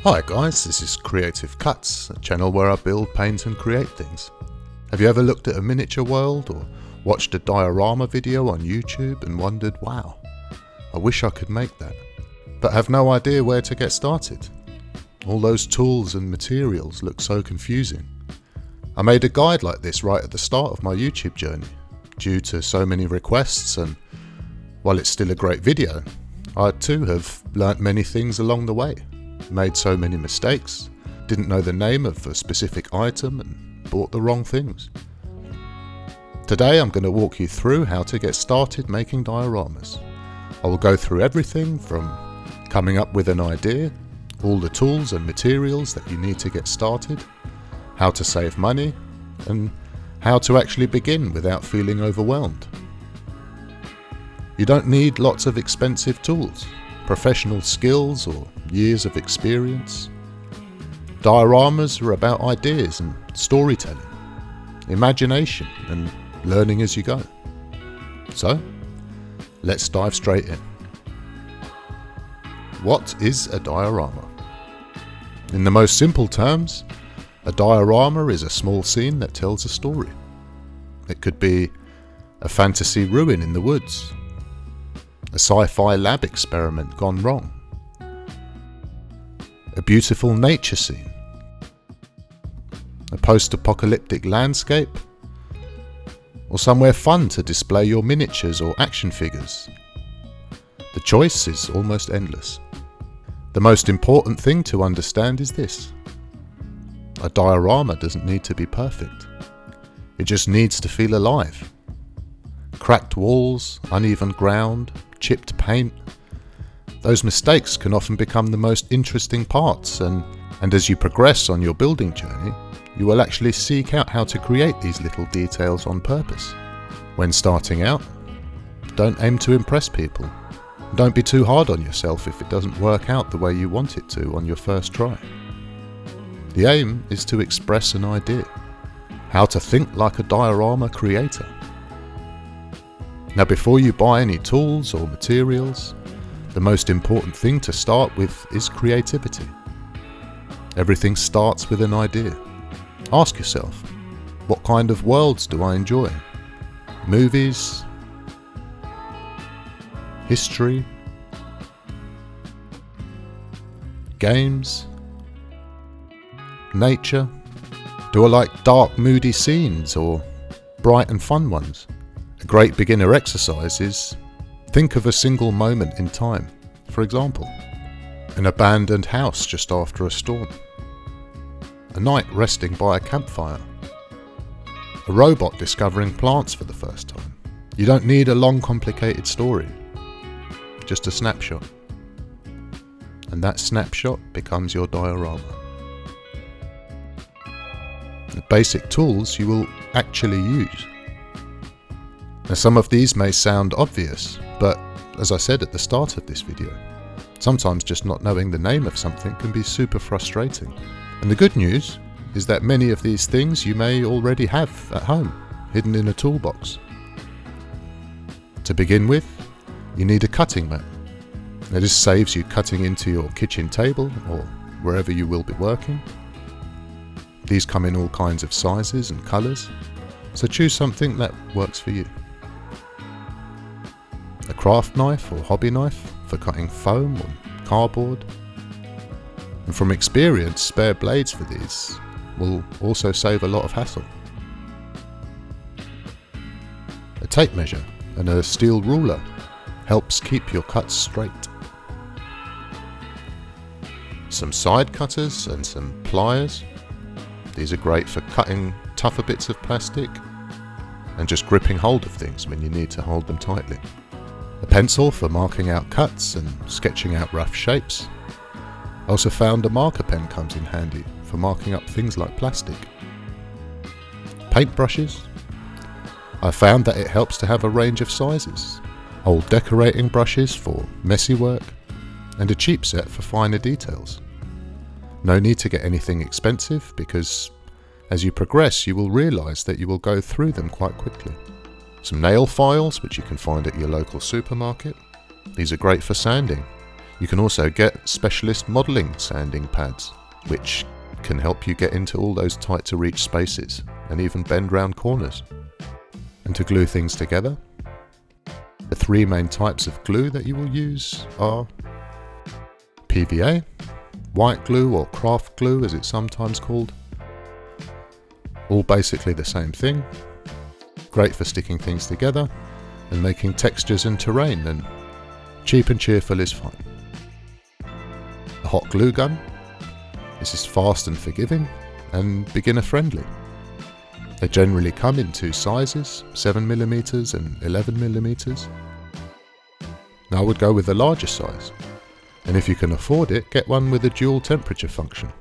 Hi guys, this is Creative Cuts, a channel where I build, paint and create things. Have you ever looked at a miniature world or watched a diorama video on YouTube and wondered, wow, I wish I could make that, but have no idea where to get started? All those tools and materials look so confusing. I made a guide like this right at the start of my YouTube journey, due to so many requests, and while it's still a great video, I too have learnt many things along the way. Made so many mistakes, didn't know the name of a specific item and bought the wrong things. Today I'm going to walk you through how to get started making dioramas. I will go through everything from coming up with an idea, all the tools and materials that you need to get started, how to save money, and how to actually begin without feeling overwhelmed. You don't need lots of expensive tools, professional skills or years of experience. Dioramas are about ideas and storytelling, imagination and learning as you go. So, let's dive straight in. What is a diorama? In the most simple terms, a diorama is a small scene that tells a story. It could be a fantasy ruin in the woods, a sci-fi lab experiment gone wrong, a beautiful nature scene, a post-apocalyptic landscape, or somewhere fun to display your miniatures or action figures. The choice is almost endless. The most important thing to understand is this: a diorama doesn't need to be perfect. It just needs to feel alive. Cracked walls, uneven ground, chipped paint. Those mistakes can often become the most interesting parts, and as you progress on your building journey, you will actually seek out how to create these little details on purpose. When starting out, don't aim to impress people. Don't be too hard on yourself if it doesn't work out the way you want it to on your first try. The aim is to express an idea, how to think like a diorama creator. Now, before you buy any tools or materials, the most important thing to start with is creativity. Everything starts with an idea. Ask yourself, what kind of worlds do I enjoy? Movies? History? Games? Nature? Do I like dark, moody scenes or bright and fun ones? A great beginner exercise is think of a single moment in time. For example, an abandoned house just after a storm, a night resting by a campfire, a robot discovering plants for the first time. You don't need a long, complicated story, just a snapshot. And that snapshot becomes your diorama. The basic tools you will actually use. Now, some of these may sound obvious, but as I said at the start of this video, sometimes just not knowing the name of something can be super frustrating. And the good news is that many of these things you may already have at home, hidden in a toolbox. To begin with, you need a cutting mat. Now, this saves you cutting into your kitchen table or wherever you will be working. These come in all kinds of sizes and colours, so choose something that works for you. A craft knife or hobby knife for cutting foam or cardboard. And from experience, spare blades for these will also save a lot of hassle. A tape measure and a steel ruler helps keep your cuts straight. Some side cutters and some pliers. These are great for cutting tougher bits of plastic and just gripping hold of things when you need to hold them tightly. A pencil for marking out cuts and sketching out rough shapes. I also found a marker pen comes in handy for marking up things like plastic. Paint brushes. I found that it helps to have a range of sizes. Old decorating brushes for messy work, and a cheap set for finer details. No need to get anything expensive because as you progress you will realise that you will go through them quite quickly. Some nail files which you can find at your local supermarket. These are great for sanding. You can also get specialist modelling sanding pads, which can help you get into all those tight to reach spaces and even bend round corners. And to glue things together, the three main types of glue that you will use are PVA, white glue or craft glue as it's sometimes called. All basically the same thing, great for sticking things together and making textures and terrain, and cheap and cheerful is fine. A hot glue gun, this is fast and forgiving and beginner friendly. They generally come in two sizes, 7mm and 11mm. Now I would go with the larger size, and if you can afford it, get one with a dual temperature function,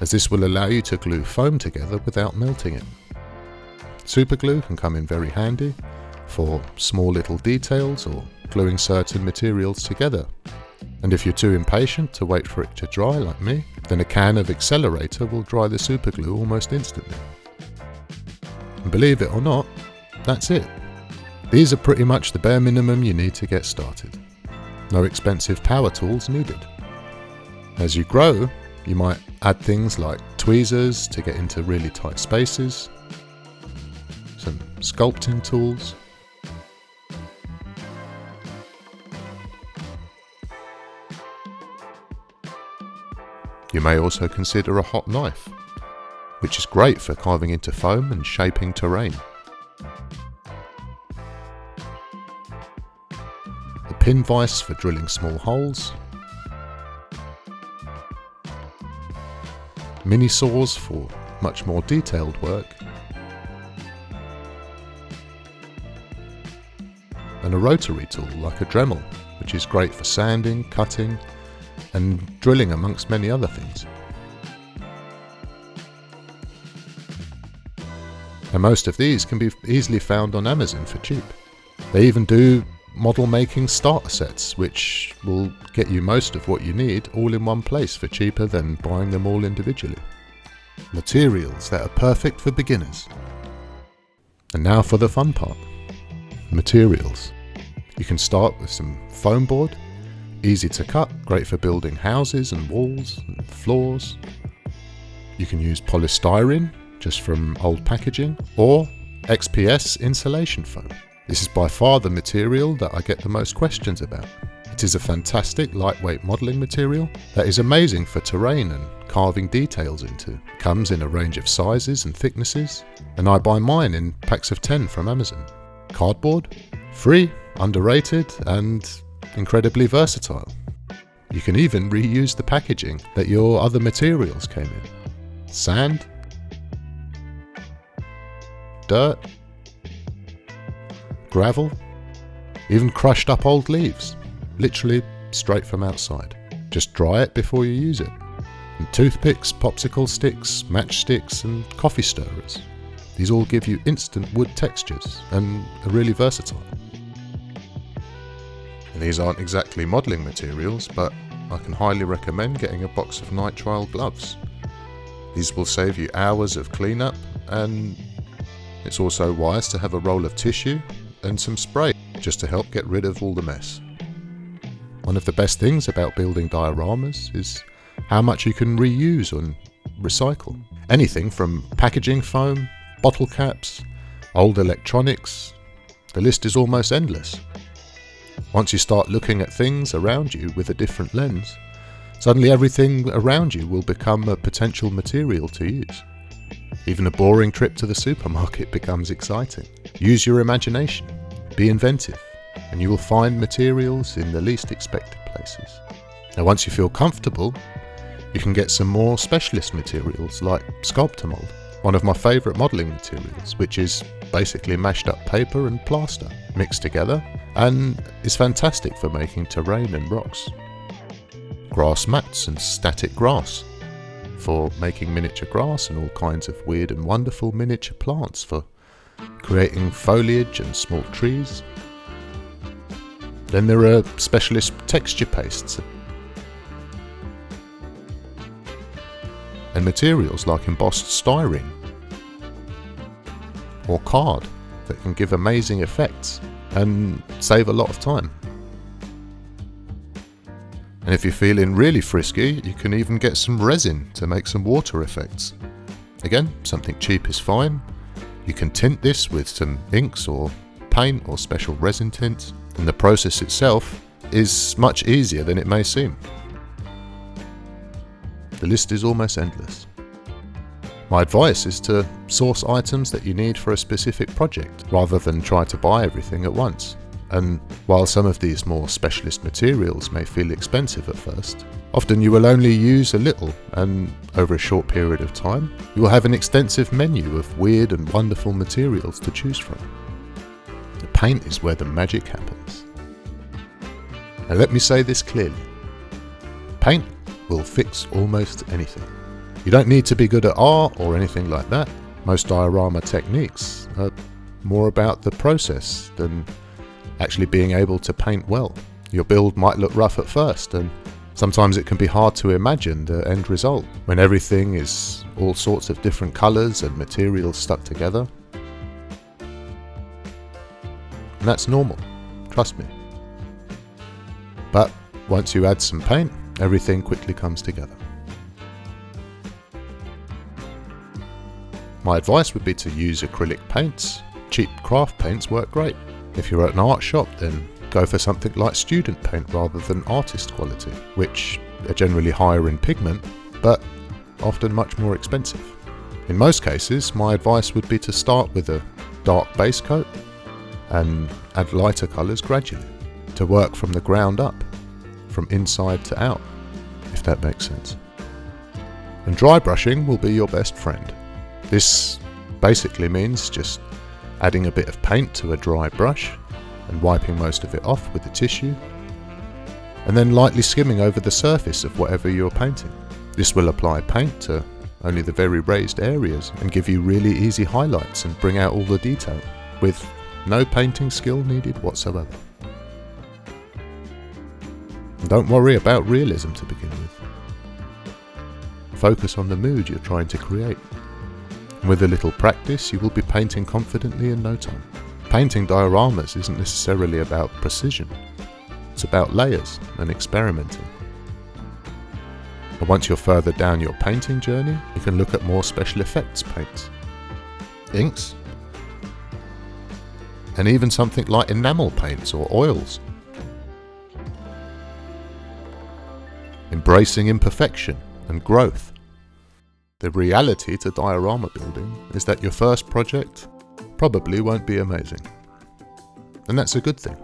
as this will allow you to glue foam together without melting it. Super glue can come in very handy for small little details or gluing certain materials together. And if you're too impatient to wait for it to dry like me, then a can of accelerator will dry the super glue almost instantly. And believe it or not, that's it. These are pretty much the bare minimum you need to get started. No expensive power tools needed. As you grow, you might add things like tweezers to get into really tight spaces, some sculpting tools, you may also consider a hot knife, which is great for carving into foam and shaping terrain. A pin vise for drilling small holes, mini saws for much more detailed work, and a rotary tool like a Dremel, which is great for sanding, cutting and drilling amongst many other things. And most of these can be easily found on Amazon for cheap. They even do model making starter sets, which will get you most of what you need all in one place for cheaper than buying them all individually. Materials that are perfect for beginners. And now for the fun part. Materials. You can start with some foam board, easy to cut, great for building houses and walls and floors. You can use polystyrene, just from old packaging, or XPS insulation foam. This is by far the material that I get the most questions about. It is a fantastic lightweight modelling material that is amazing for terrain and carving details into. It comes in a range of sizes and thicknesses, and I buy mine in packs of 10 from Amazon. Cardboard, free, underrated and incredibly versatile. You can even reuse the packaging that your other materials came in. Sand, dirt, gravel, even crushed up old leaves, literally straight from outside. Just dry it before you use it. And toothpicks, popsicle sticks, matchsticks and coffee stirrers. These all give you instant wood textures and are really versatile. And these aren't exactly modelling materials, but I can highly recommend getting a box of nitrile gloves. These will save you hours of cleanup, and it's also wise to have a roll of tissue and some spray just to help get rid of all the mess. One of the best things about building dioramas is how much you can reuse and recycle. Anything from packaging foam, bottle caps, old electronics, the list is almost endless. Once you start looking at things around you with a different lens, suddenly everything around you will become a potential material to use. Even a boring trip to the supermarket becomes exciting. Use your imagination, be inventive, and you will find materials in the least expected places. Now once you feel comfortable, you can get some more specialist materials like Sculptamold, one of my favourite modelling materials, which is basically mashed up paper and plaster mixed together and is fantastic for making terrain and rocks. Grass mats and static grass for making miniature grass and all kinds of weird and wonderful miniature plants for creating foliage and small trees. Then there are specialist texture pastes and materials like embossed styrene or card that can give amazing effects and save a lot of time. And if you're feeling really frisky, you can even get some resin to make some water effects. Again, something cheap is fine. You can tint this with some inks or paint or special resin tints, and the process itself is much easier than it may seem. The list is almost endless. My advice is to source items that you need for a specific project, rather than try to buy everything at once. And while some of these more specialist materials may feel expensive at first, often you will only use a little, and over a short period of time, you will have an extensive menu of weird and wonderful materials to choose from. The paint is where the magic happens. Now let me say this clearly. Paint will fix almost anything. You don't need to be good at art or anything like that. Most diorama techniques are more about the process than actually being able to paint well. Your build might look rough at first, and sometimes it can be hard to imagine the end result when everything is all sorts of different colours and materials stuck together. And that's normal, trust me. But once you add some paint, everything quickly comes together. My advice would be to use acrylic paints. Cheap craft paints work great. If you're at an art shop, then go for something like student paint rather than artist quality, which are generally higher in pigment, but often much more expensive. In most cases, my advice would be to start with a dark base coat and add lighter colours gradually, to work from the ground up, from inside to out, if that makes sense. And dry brushing will be your best friend. This basically means just adding a bit of paint to a dry brush and wiping most of it off with a tissue, and then lightly skimming over the surface of whatever you're painting. This will apply paint to only the very raised areas and give you really easy highlights and bring out all the detail, with no painting skill needed whatsoever. And don't worry about realism to begin with. Focus on the mood you're trying to create. And with a little practice, you will be painting confidently in no time. Painting dioramas isn't necessarily about precision. It's about layers and experimenting. But once you're further down your painting journey, you can look at more special effects paints, inks, and even something like enamel paints or oils. Embracing imperfection and growth. The reality to diorama building is that your first project probably won't be amazing. And that's a good thing.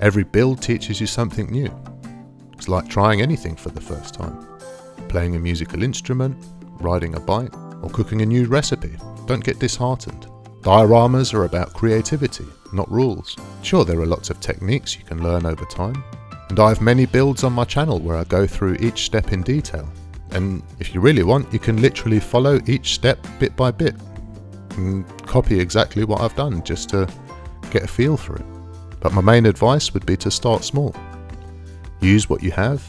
Every build teaches you something new. It's like trying anything for the first time. Playing a musical instrument, riding a bike, or cooking a new recipe. Don't get disheartened. Dioramas are about creativity, not rules. Sure, there are lots of techniques you can learn over time. And I have many builds on my channel where I go through each step in detail. And if you really want, you can literally follow each step bit by bit and copy exactly what I've done just to get a feel for it. But my main advice would be to start small. Use what you have,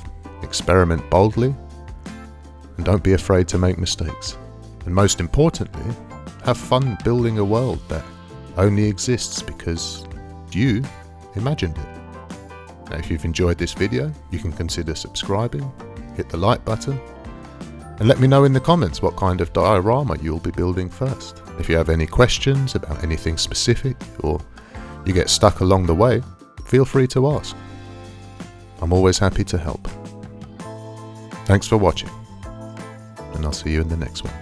experiment boldly, and don't be afraid to make mistakes. And most importantly, have fun building a world that only exists because you imagined it. Now, if you've enjoyed this video, you can consider subscribing, hit the like button, and let me know in the comments what kind of diorama you'll be building first. If you have any questions about anything specific, or you get stuck along the way, feel free to ask. I'm always happy to help. Thanks for watching, and I'll see you in the next one.